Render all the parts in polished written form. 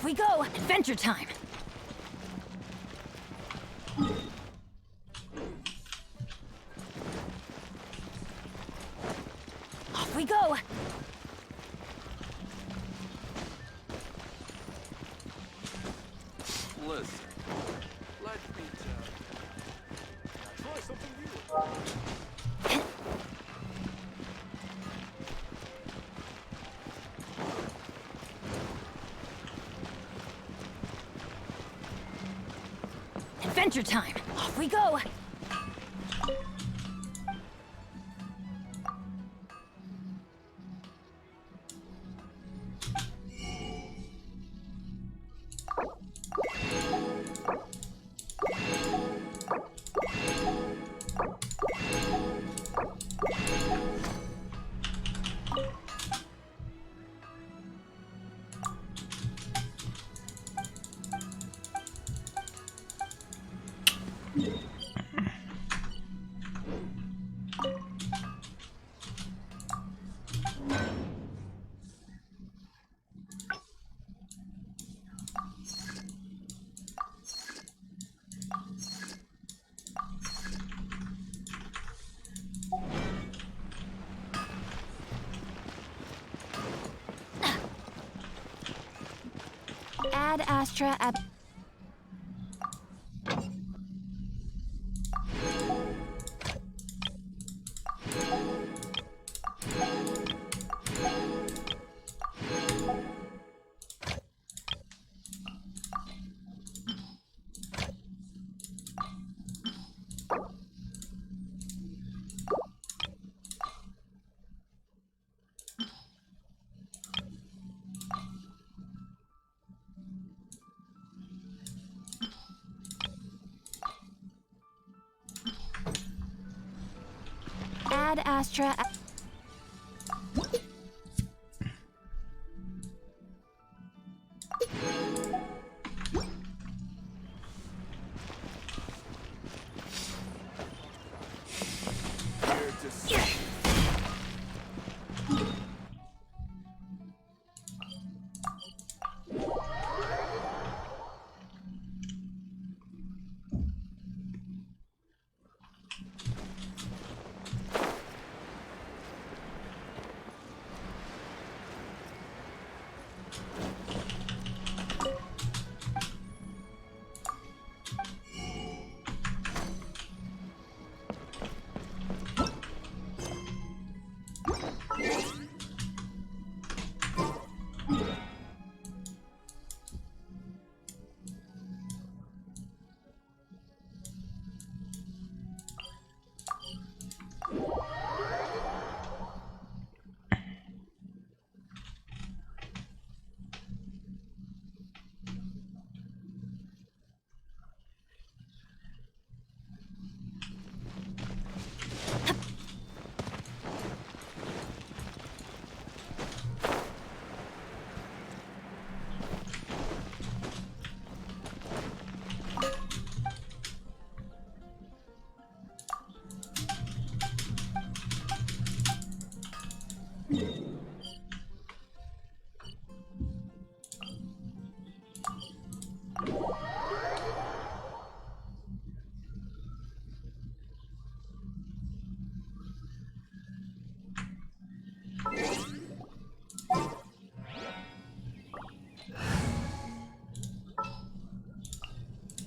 Off we go! Adventure time! Off we go! Listen, let me tell you. Try something new. Adventure time! Off we go! Ad Astra ab... Ad Astra...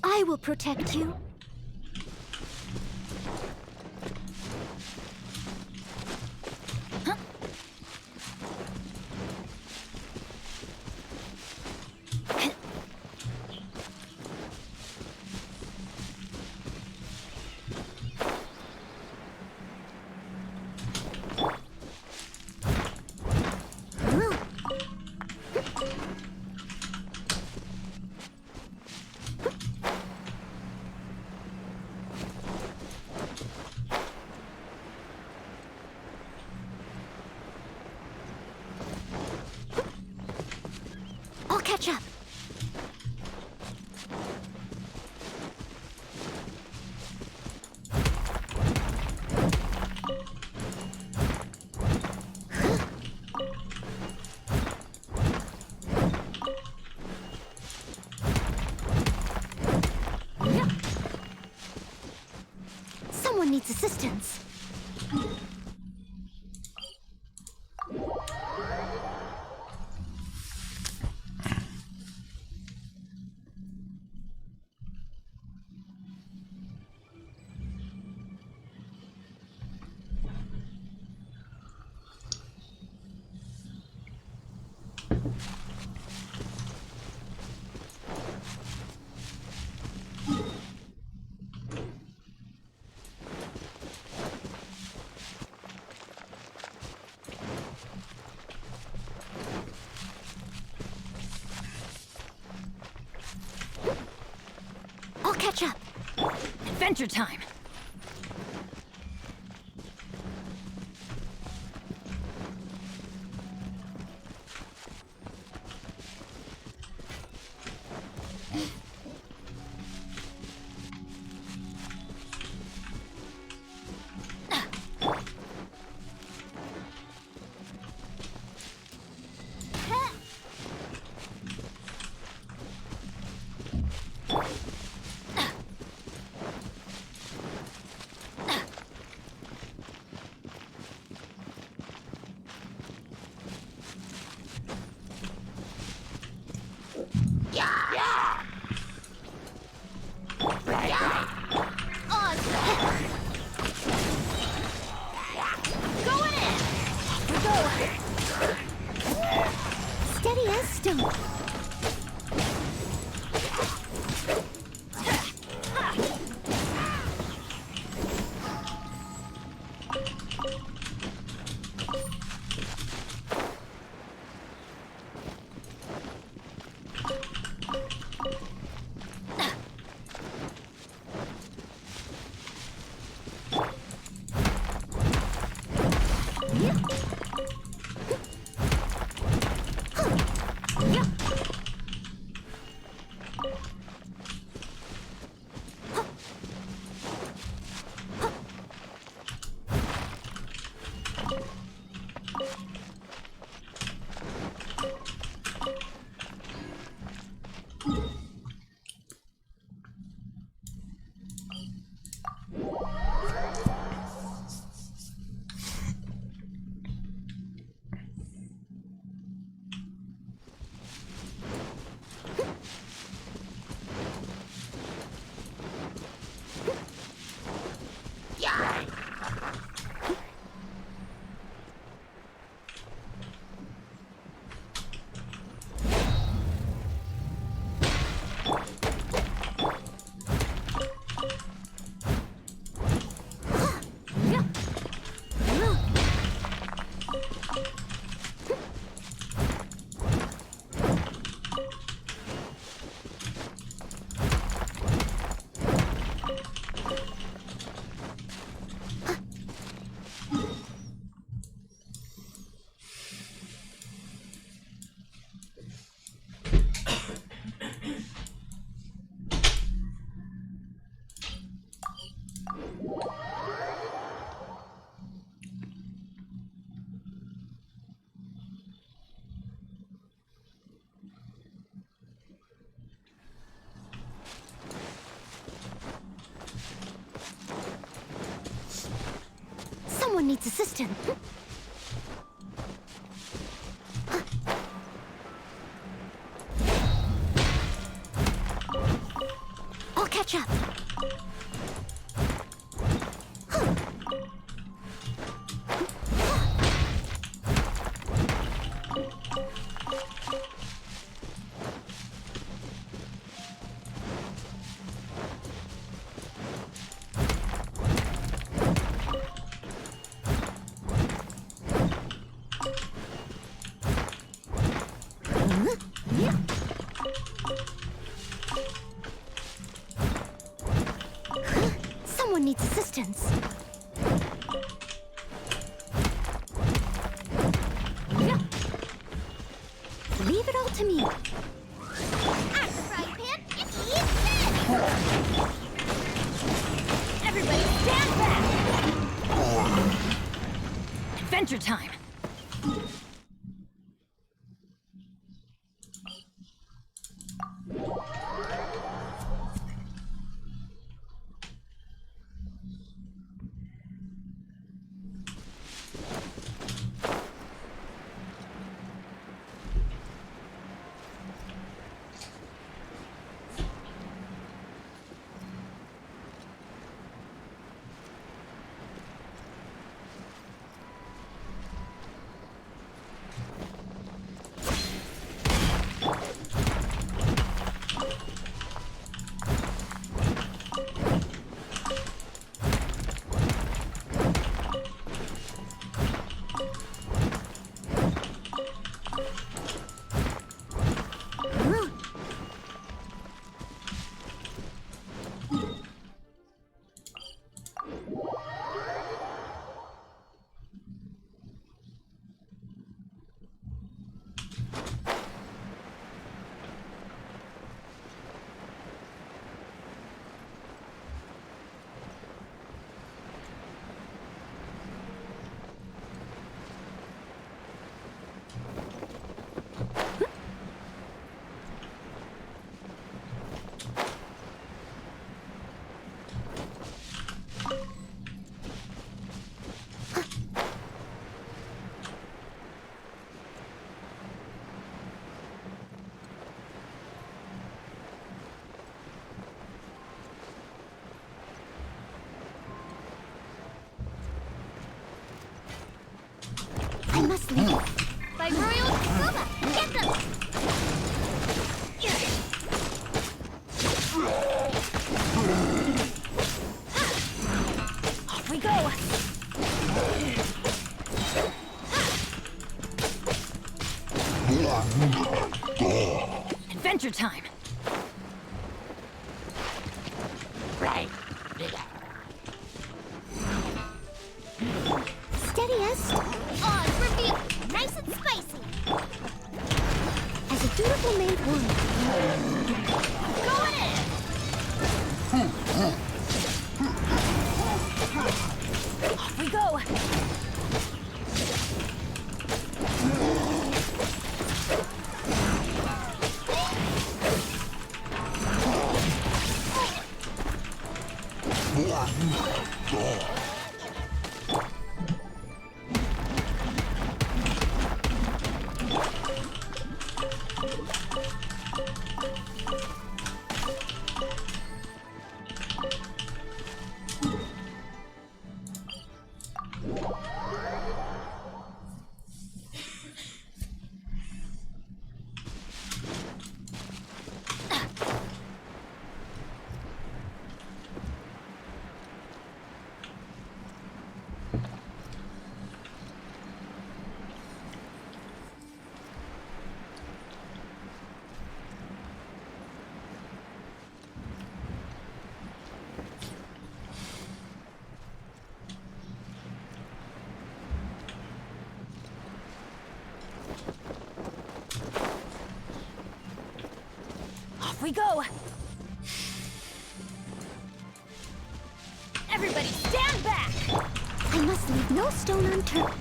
I will protect you. Someone needs assistance. I'll catch up. Adventure time. Steady as stone. Someone needs assistance. I'll catch up. Someone needs assistance. Leave it all to me. I'm the frying pan, and he's dead! Everybody stand back! Adventure time! must leave. By Royal Scuba! Get them! Off we go! Adventure time! Right. Steadiest. Odds reveal. Nice and spicy. As a dutiful maid woman. Going in. Off we go. We go! Everybody stand back! I must leave no stone unturned.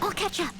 I'll catch up.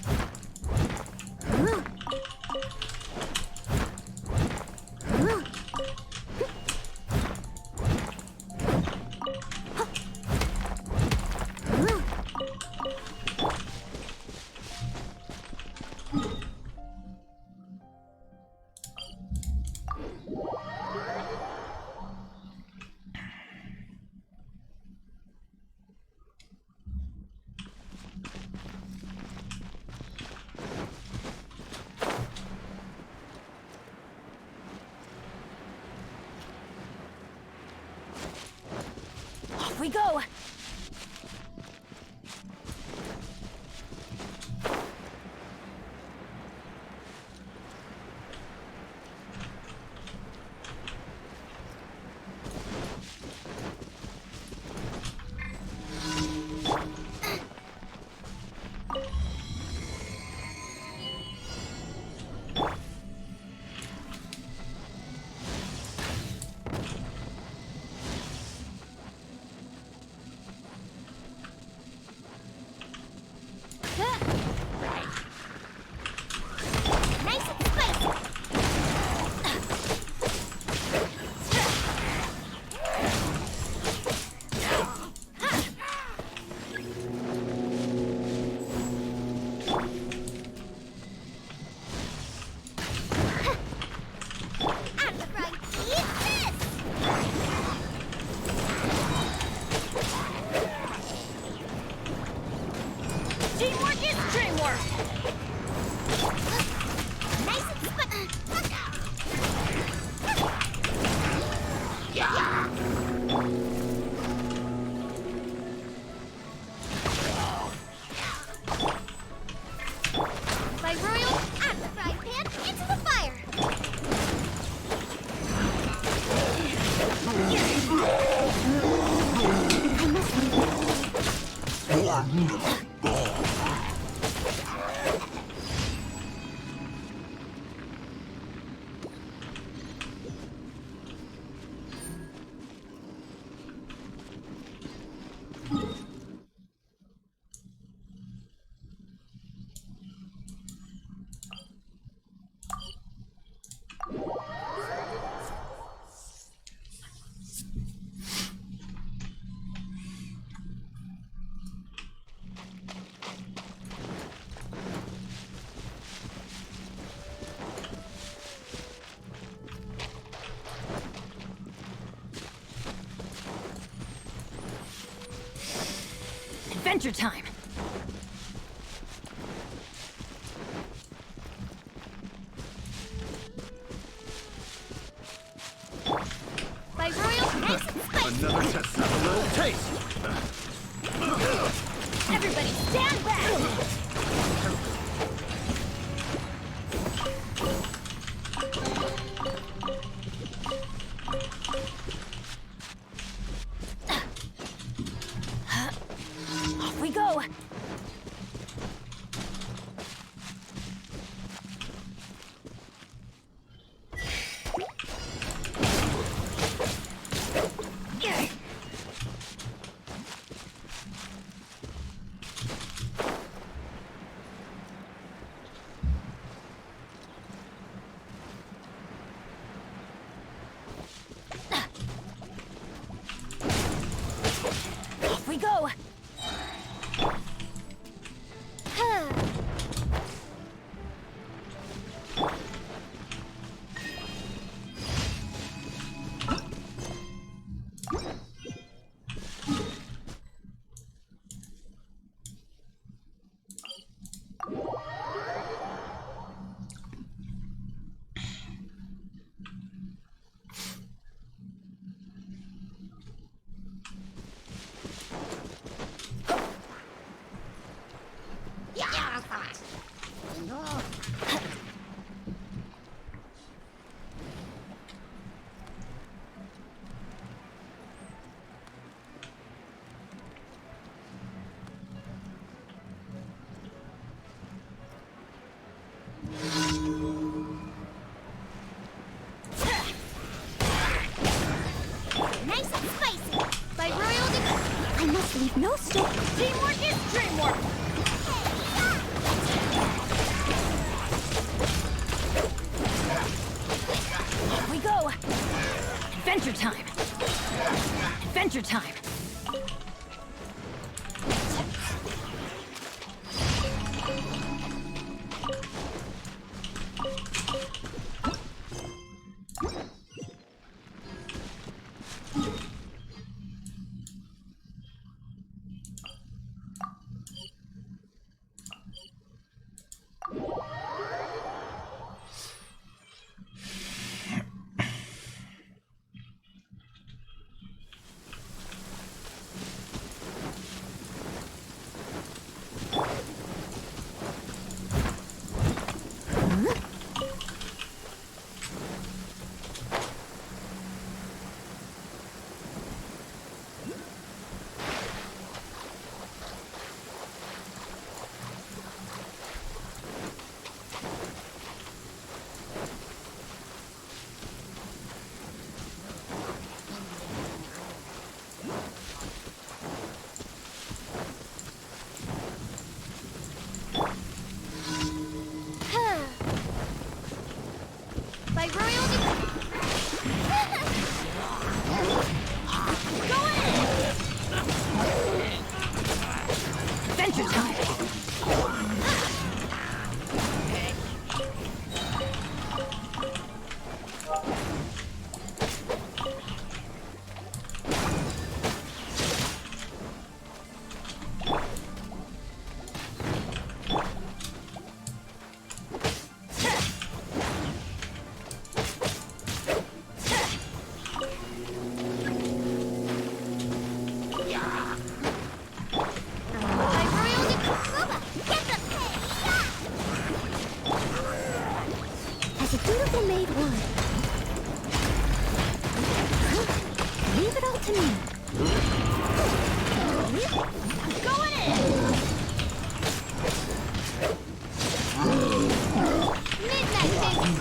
Off we go! By royal, at the frying pan, into the fire. Adventure time! By royal, nice and spicy. Another test. Have a little taste. Everybody stand back. Off we go! Off we go! Nice and spicy. By royal decree, I must leave no stone. Teamwork is dreamwork. Off we go! Adventure time! Adventure time! By royal decree. Go in! Adventure time! as a beautiful maid would. Leave it all to me. Going in! Midnight Maiden.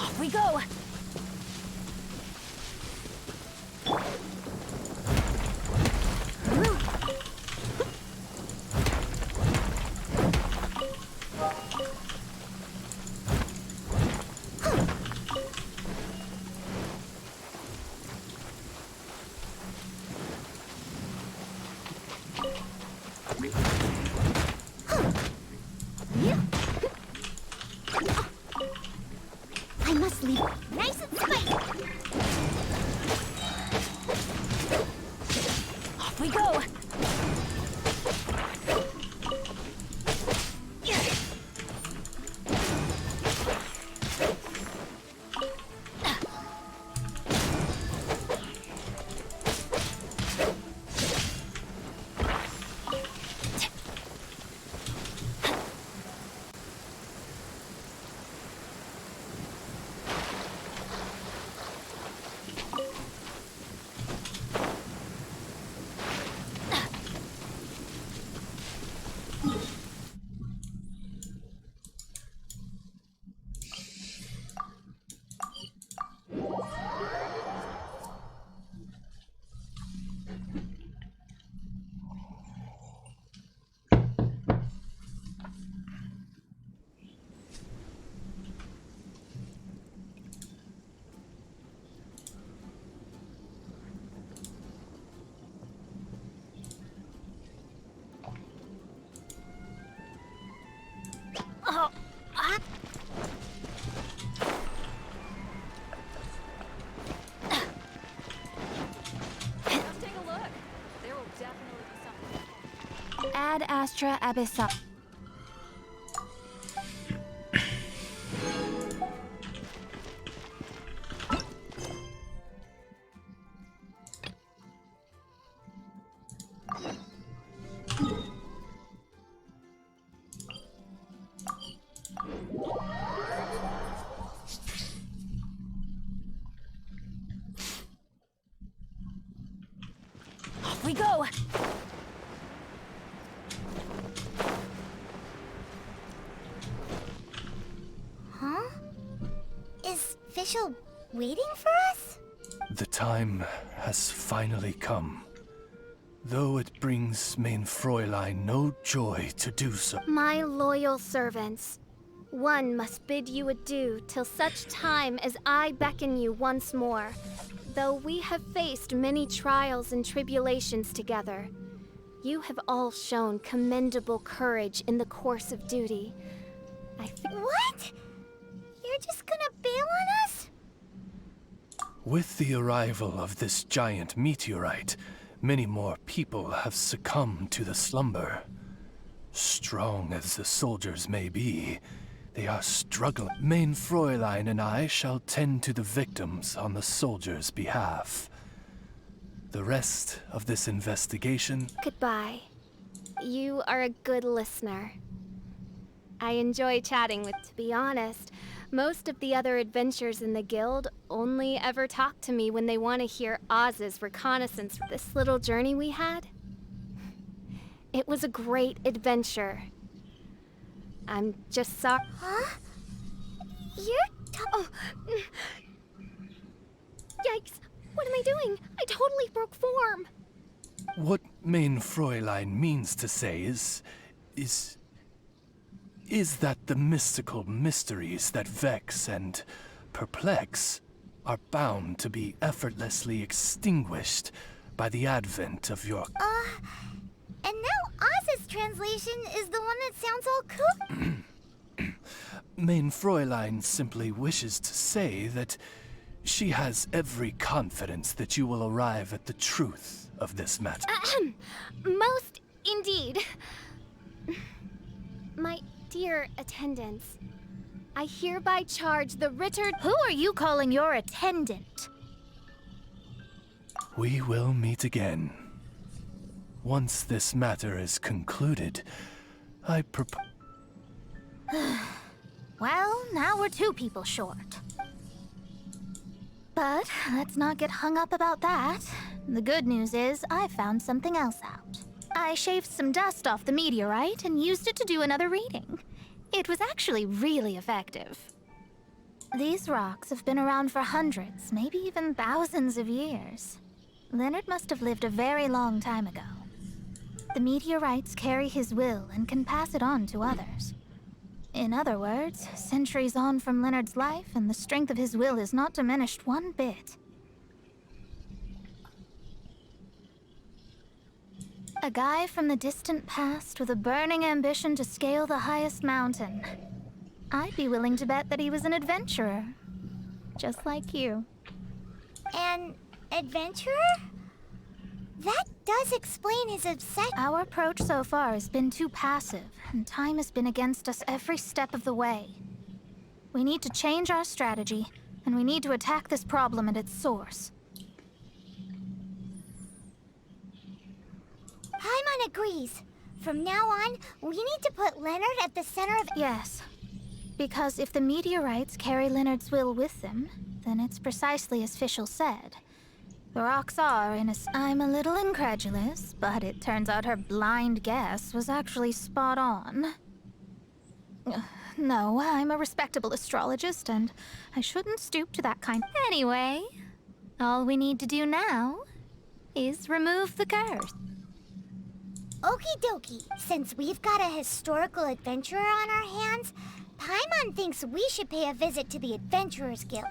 Off we go! I must leave. Nice and spicy. Off we go! Oh, Let's take a look. There will definitely be something. Ad Astra Abyssa. Off we go! Huh? Is Fischl waiting for us? The time has finally come. Though it brings main Fräulein no joy to do so. My loyal servants, one must bid you adieu till such time as I beckon you once more. Though we have faced many trials and tribulations together, you have all shown commendable courage in the course of duty. What? You're just gonna bail on us? With the arrival of this giant meteorite, many more people have succumbed to the slumber. Strong as the soldiers may be, they are struggling. Main Fräulein and I shall tend to the victims on the soldiers' behalf. The rest of this investigation... Goodbye. You are a good listener. I enjoy chatting with, to be honest, most of the other adventurers in the guild only ever talk to me when they want to hear Oz's reconnaissance for this little journey we had. It was a great adventure. I'm just sorry. Huh? Oh. Yikes! What am I doing? I totally broke form. What main Fräulein means to say is that the mystical mysteries that vex and perplex are bound to be effortlessly extinguished by the advent of your... And now Oz's translation is the one that sounds all cool. Mein Fräulein simply wishes to say that she has every confidence that you will arrive at the truth of this matter. Most indeed. My dear attendants, I hereby charge the Ritter. Who are you calling your attendant? We will meet again. Once this matter is concluded, I propose. Well, now we're 2 people short. But let's not get hung up about that. The good news is I found something else out. I shaved some dust off the meteorite and used it to do another reading. It was actually really effective. These rocks have been around for hundreds, maybe even thousands of years. Leonard must have lived a very long time ago. The meteorites carry his will and can pass it on to others. In other words, centuries on from Leonard's life, and the strength of his will is not diminished one bit. A guy from the distant past with a burning ambition to scale the highest mountain. I'd be willing to bet that he was an adventurer. Just like you. An adventurer? That does explain his obsession. Our approach so far has been too passive, and time has been against us every step of the way. We need to change our strategy, and we need to attack this problem at its source. Paimon agrees. From now on, we need to put Leonard at the center of... Yes, because if the meteorites carry Leonard's will with them, then it's precisely as Fischl said. The rocks are in a... I'm a little incredulous, but it turns out her blind guess was actually spot on. No, I'm a respectable astrologist, and I shouldn't stoop to that kind... Anyway, all we need to do now is remove the curse. Okie dokie. Since we've got a historical adventurer on our hands, Paimon thinks we should pay a visit to the Adventurers Guild.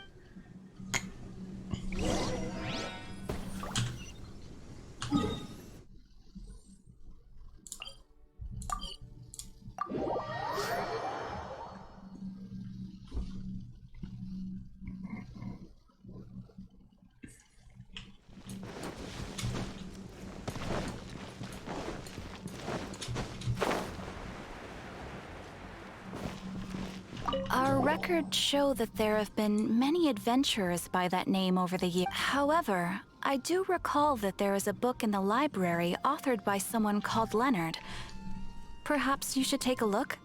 Our records show that there have been many adventurers by that name over the years. However, I do recall that there is a book in the library authored by someone called Leonard. Perhaps you should take a look?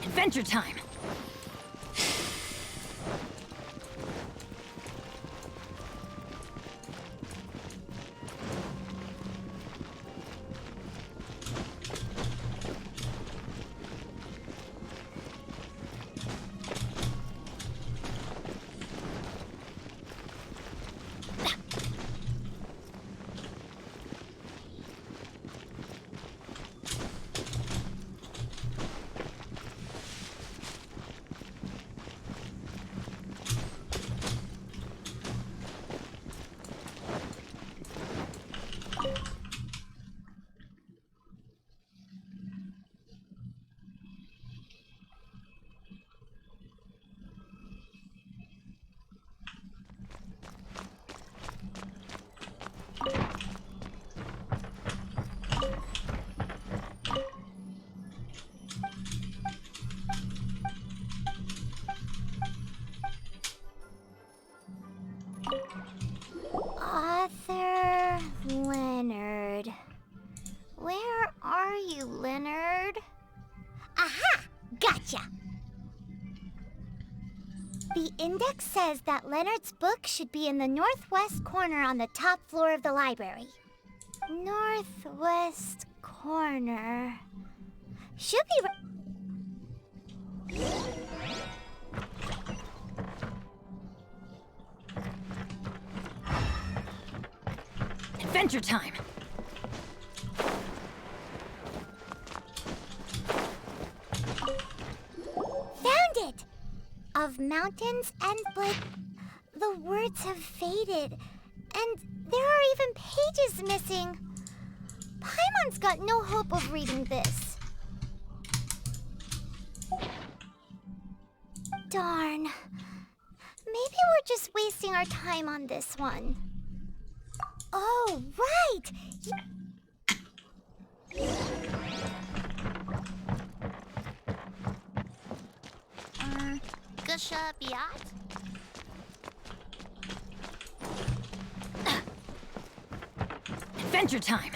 Adventure time! Author Leonard. Where are you, Leonard? Aha! Gotcha! The index says that Leonard's book should be in the northwest corner on the top floor of the library. Northwest corner. Should be... Adventure time! Found it! Of mountains and but the word words have faded, and there are even pages missing. Paimon's got no hope of reading this. Darn. Maybe we're just wasting our time on this one. Oh, right! Gusha Biat? Adventure time!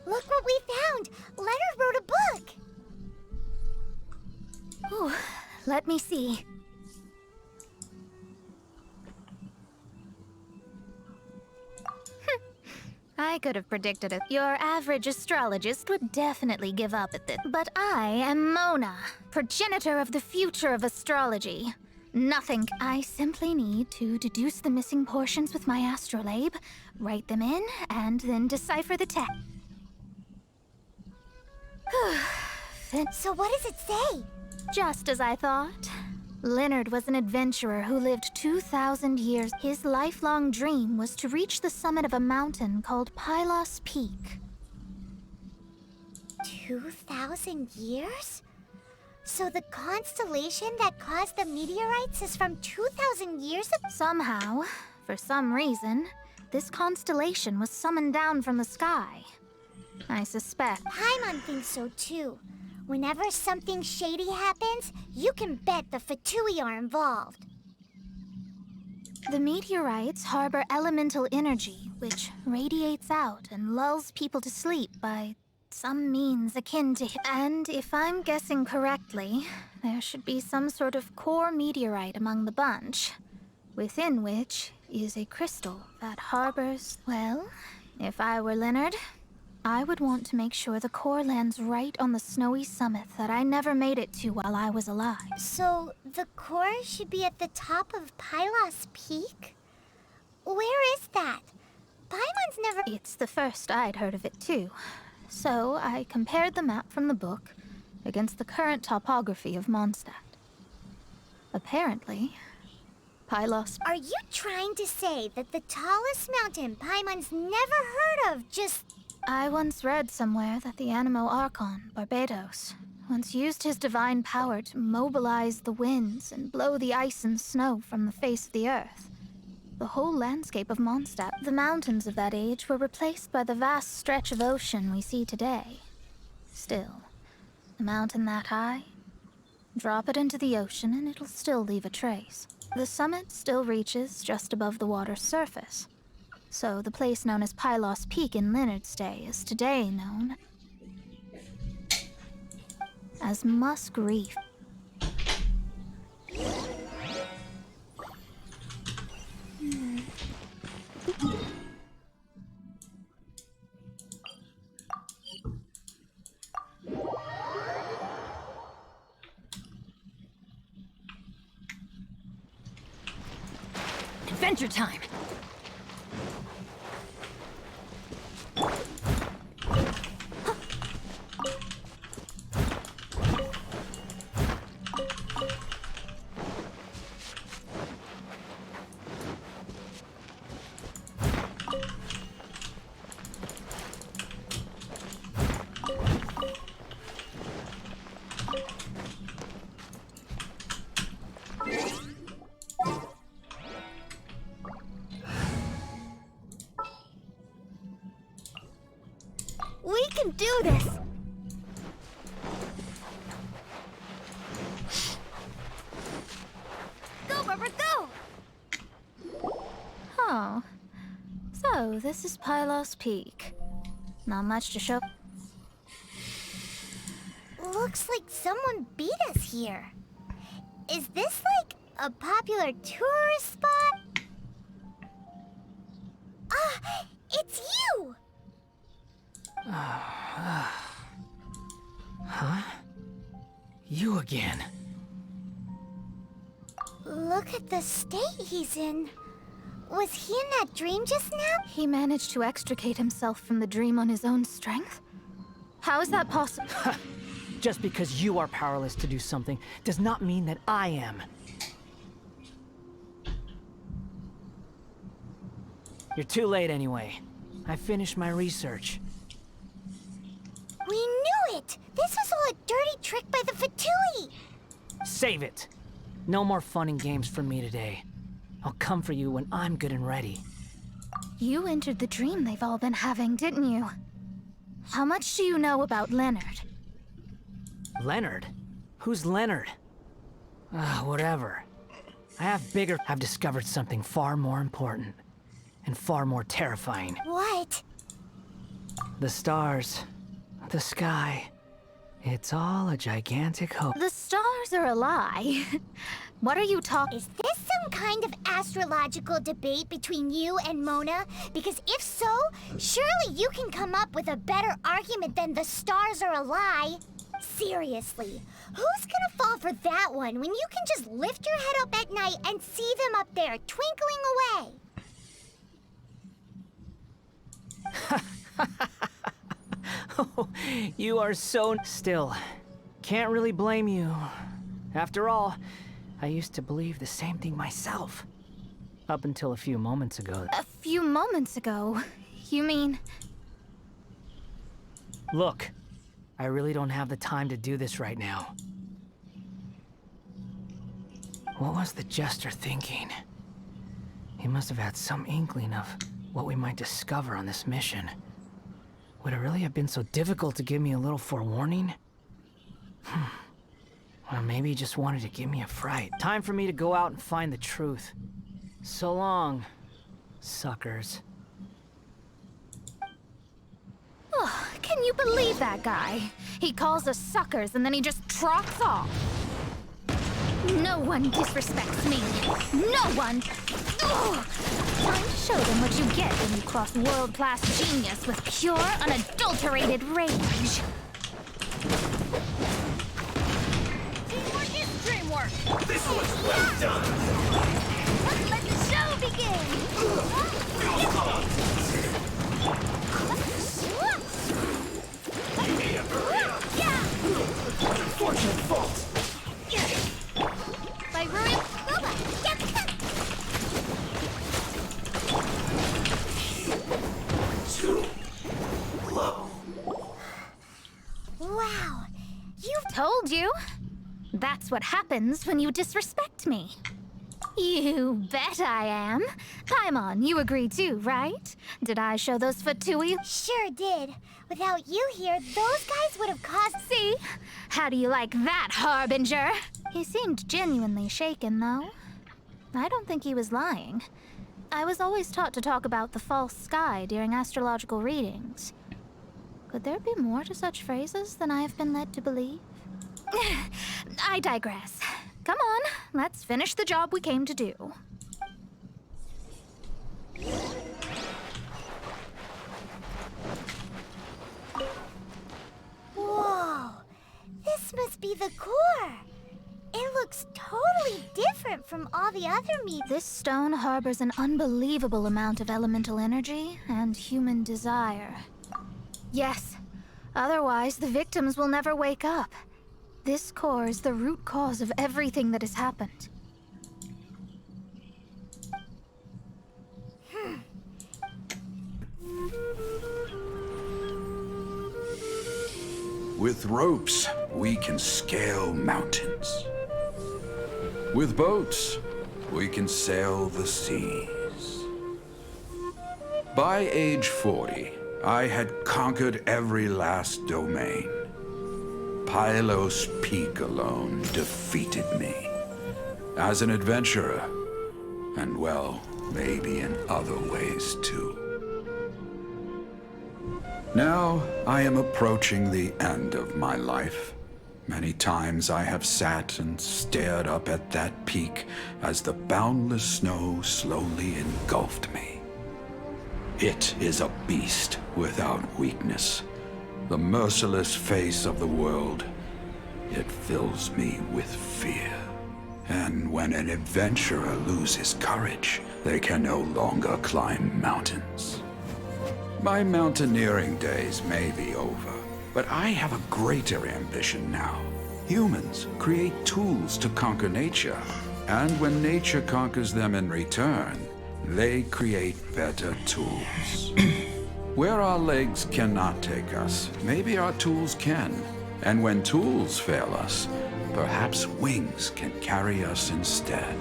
Look what we found! Leonard wrote a book! Ooh, let me see. I could have predicted it. Your average astrologist would definitely give up at this. But I am Mona, progenitor of the future of astrology. Nothing. I simply need to deduce the missing portions with my astrolabe, write them in, and then decipher the text. So what does it say? Just as I thought. Leonard was an adventurer who lived 2,000 years. His lifelong dream was to reach the summit of a mountain called Pylos Peak. 2,000 years? So the constellation that caused the meteorites is from 2,000 years ago? Somehow, for some reason, this constellation was summoned down from the sky. I suspect. Paimon thinks so too. Whenever something shady happens, you can bet the Fatui are involved. The meteorites harbor elemental energy, which radiates out and lulls people to sleep by some means akin to... And if I'm guessing correctly, there should be some sort of core meteorite among the bunch, within which is a crystal that harbors... Well, if I were Leonard, I would want to make sure the core lands right on the snowy summit that I never made it to while I was alive. So the core should be at the top of Pylos Peak? Where is that? Paimon's never... It's the first I'd heard of it too. So I compared the map from the book against the current topography of Mondstadt. Apparently, Pylos... Are you trying to say that the tallest mountain Paimon's never heard of just... I once read somewhere that the Animo Archon, Barbados, once used his divine power to mobilize the winds and blow the ice and snow from the face of the earth. The whole landscape of Mondstadt, the mountains of that age, were replaced by the vast stretch of ocean we see today. Still, a mountain that high, drop it into the ocean and it'll still leave a trace. The summit still reaches just above the water's surface. So the place known as Pylos Peak in Leonard's day is today known as Musk Reef. Adventure time! We can do this! Go, Barbara, go! Oh. So, this is Pylos Peak. Not much to show. Looks like someone beat us here. Is this like a popular tourist spot? Ah, it's you! Huh? You again. Look at the state he's in. Was he in that dream just now? He managed to extricate himself from the dream on his own strength? How is that possible? Just because you are powerless to do something does not mean that I am. You're too late anyway. I finished my research. We knew it! This was all a dirty trick by the Fatui! Save it! No more fun and games for me today. I'll come for you when I'm good and ready. You entered the dream they've all been having, didn't you? How much do you know about Leonard? Leonard? Who's Leonard? Whatever. I've discovered something far more important. And far more terrifying. What? The stars. The sky. It's all a gigantic hoax. The stars are a lie. What are you talking? Is this some kind of astrological debate between you and Mona? Because if so, surely you can come up with a better argument than the stars are a lie. Seriously, who's gonna fall for that one when you can just lift your head up at night and see them up there twinkling away? Oh, you are so still. Can't really blame you. After all, I used to believe the same thing myself. Up until a few moments ago. A few moments ago? You mean... Look, I really don't have the time to do this right now. What was the Jester thinking? He must have had some inkling of what we might discover on this mission. Would it really have been so difficult to give me a little forewarning? Or maybe he just wanted to give me a fright. Time for me to go out and find the truth. So long, suckers. Oh, can you believe that guy? He calls us suckers and then he just trots off. No one disrespects me. No one! Ugh. Time to show them what you get when you cross world-class genius with pure, unadulterated rage. Teamwork is dreamwork! This was well done! Let the show begin! Fortunate fault! By Ruin Boba! Too low. Wow! You've Told you. That's what happens when you disrespect me. You bet I am. Paimon, you agree too, right? Did I show those Fatui? sure did. Without you here, those guys would have caused... See? How do you like that, Harbinger? He seemed genuinely shaken, though. I don't think he was lying. I was always taught to talk about the false sky during astrological readings. Could there be more to such phrases than I have been led to believe? I digress. Come on, let's finish the job we came to do. Whoa! This must be the core! It looks totally different from all the other meat. This stone harbors an unbelievable amount of elemental energy and human desire. Yes, otherwise the victims will never wake up. This core is the root cause of everything that has happened. With ropes, we can scale mountains. With boats, we can sail the seas. By age 40, I had conquered every last domain. Pylos Peak alone defeated me. As an adventurer, and well, maybe in other ways too. Now I am approaching the end of my life. Many times I have sat and stared up at that peak as the boundless snow slowly engulfed me. It is a beast without weakness, the merciless face of the world. It fills me with fear. And when an adventurer loses courage, they can no longer climb mountains. My mountaineering days may be over, but I have a greater ambition now. Humans create tools to conquer nature, and when nature conquers them in return, they create better tools. Where our legs cannot take us, maybe our tools can. And when tools fail us, perhaps wings can carry us instead.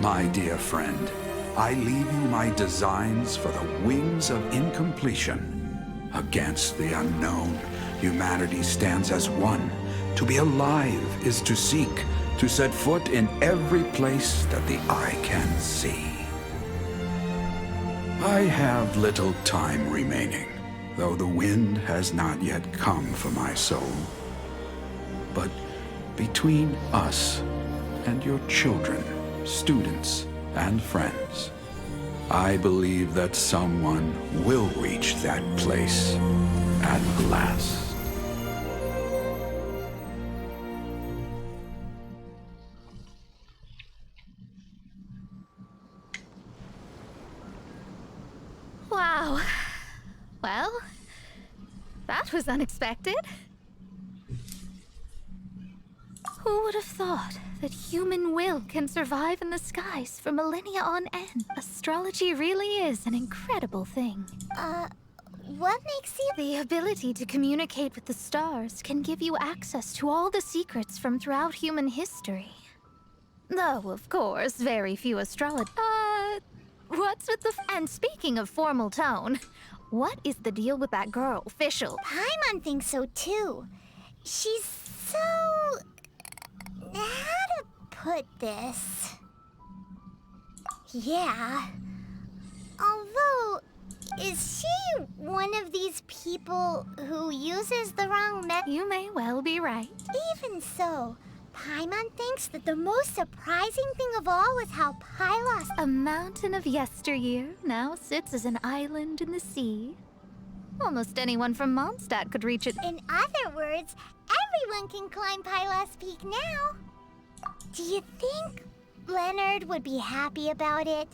My dear friend, I leave you my designs for the wings of incompletion. Against the unknown, humanity stands as one. To be alive is to seek, to set foot in every place that the eye can see. I have little time remaining, though the wind has not yet come for my soul. But between us and your children, students, and friends, I believe that someone will reach that place at last. Wow. Well, that was unexpected. Who would have thought that human will can survive in the skies for millennia on end? Astrology really is an incredible thing. What makes you... The ability to communicate with the stars can give you access to all the secrets from throughout human history. Though, of course, very few astrologers... what's with the... And speaking of formal tone, what is the deal with that girl, Fischl? Paimon thinks so too. She's so... How to put this? Yeah. Although, is she one of these people who uses the wrong method? You may well be right. Even so, Paimon thinks that the most surprising thing of all was how Pylos... A mountain of yesteryear now sits as an island in the sea. Almost anyone from Mondstadt could reach it. In other words, everyone can climb Pylos Peak now. Do you think Leonard would be happy about it?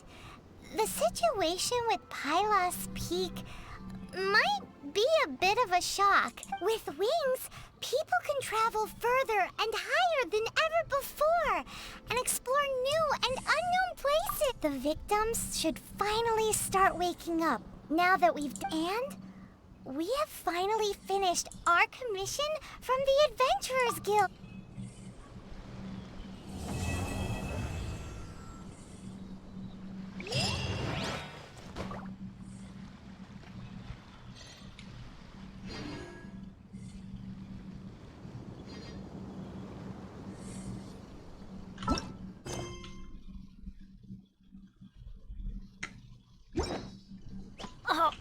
The situation with Pylos Peak might be a bit of a shock. With wings, people can travel further and higher than ever before and explore new and unknown places. The victims should finally start waking up now that And we have finally finished our commission from the Adventurers Guild. Oh.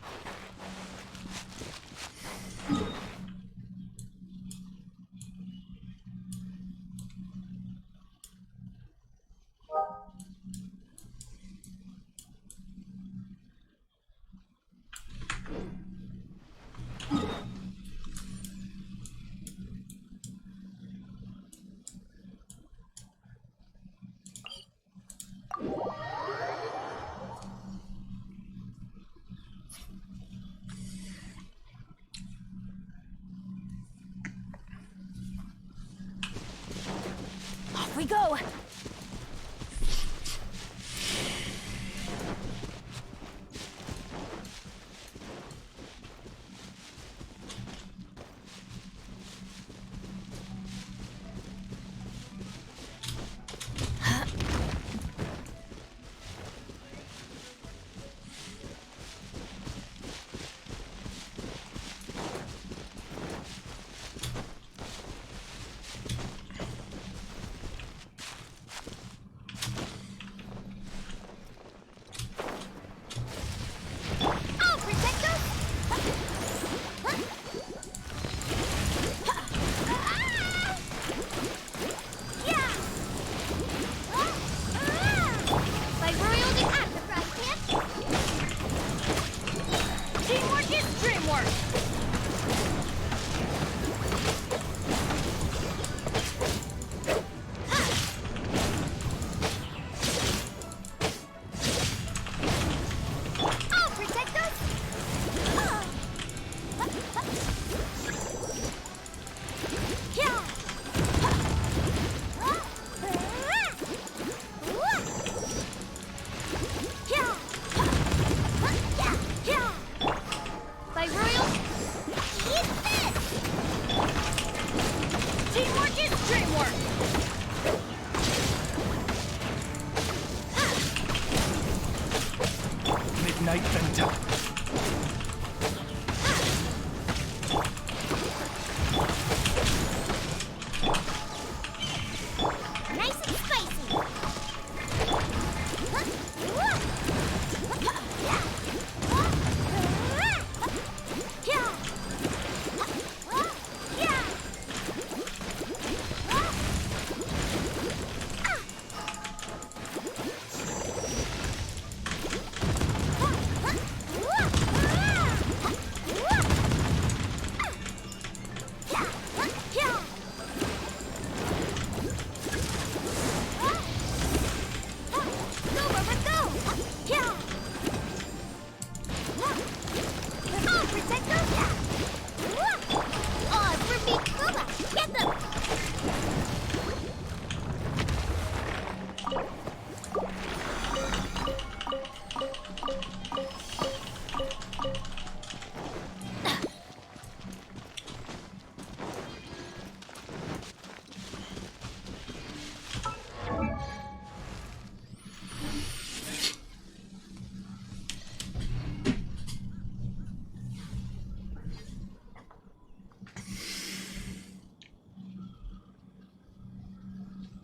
Off we go! night than Nice and spicy.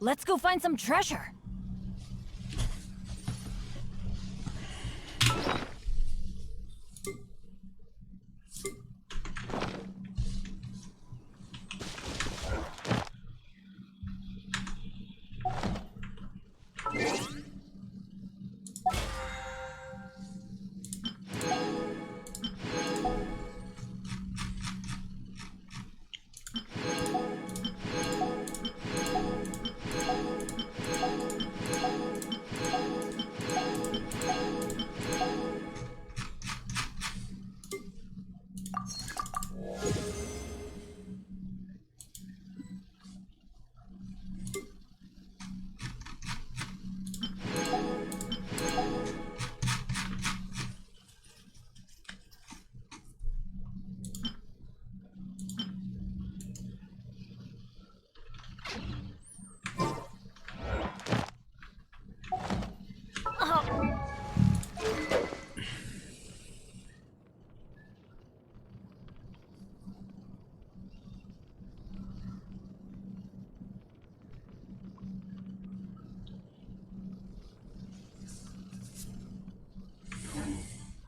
Let's go find some treasure.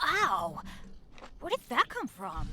Ow! Where did that come from?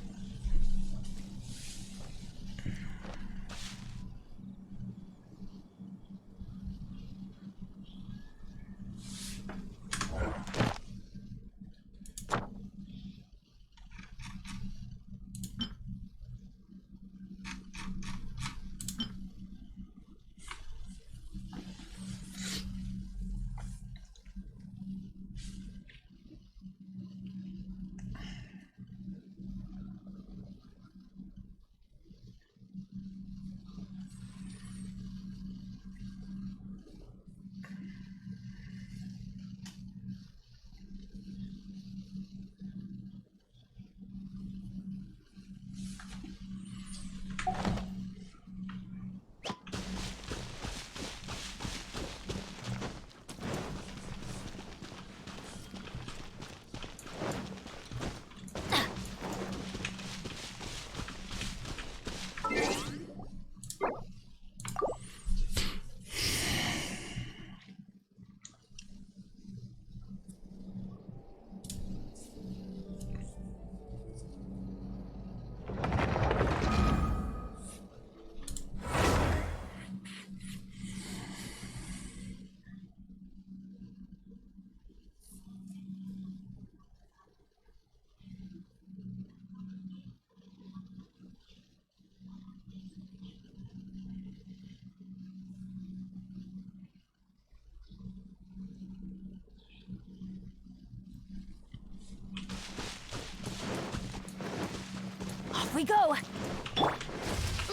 Off we go!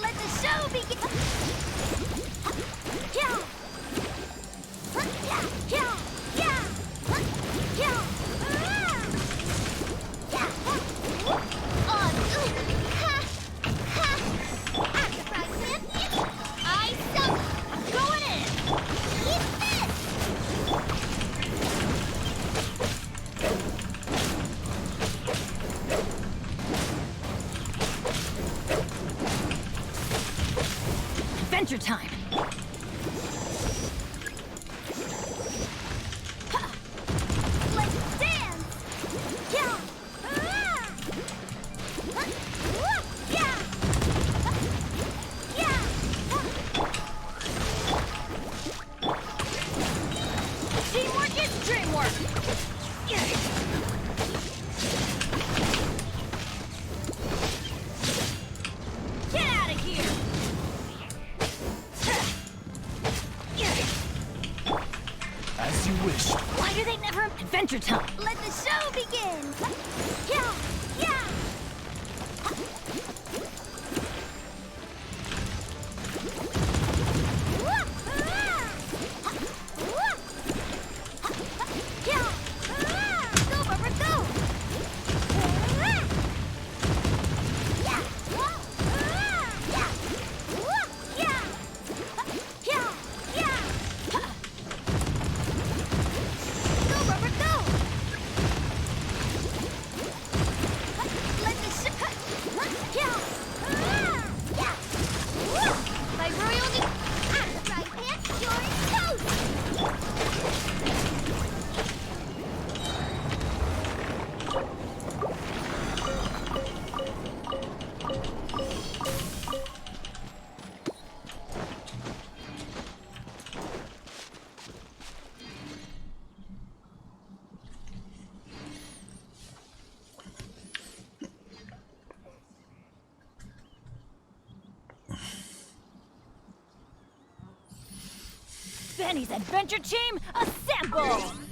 Let the show begin! Yeah! Yeah! Yeah! Yeah! Yeah! I'm surprised, man! I suck! I'm going in! Eat this! adventure time! Let's dance! Yeah! Yeah! Yeah! Teamwork is dreamwork! Get out of here! As you wish. Why do they never adventure time? Let the show begin! Yeah! Yeah! Go, Barbara, go! Yeah! Yeah! Yeah! Yeah! Go, Barbara, go! Let the yeah! Yeah! My royal right hand, yours, toast! Benny's adventure team, assemble!